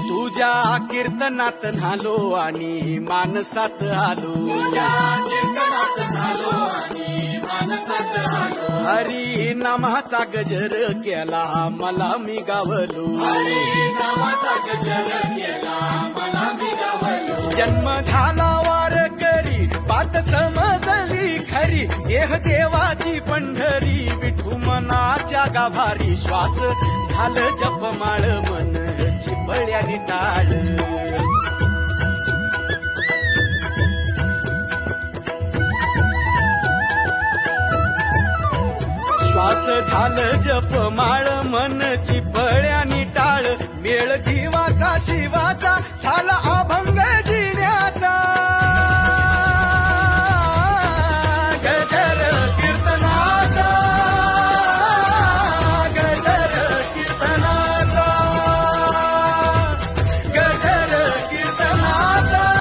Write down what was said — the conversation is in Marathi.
तुझ्या कीर्तनात न्हालो आणि मानसात आलो, हरी नामाचा गजर केला मला मी गावलो, जन्म झाला वार करी बात समजली खरी, देह देवाची पंढरी विठू मनाच्या गाभारी, श्वास झालं जपमाळ मन चिपळ्याने टाळ, श्वास झालं जपमाळ मन चिपळ्याने टाळ, मेळ जीवाचा शिवाचा झाला अभंग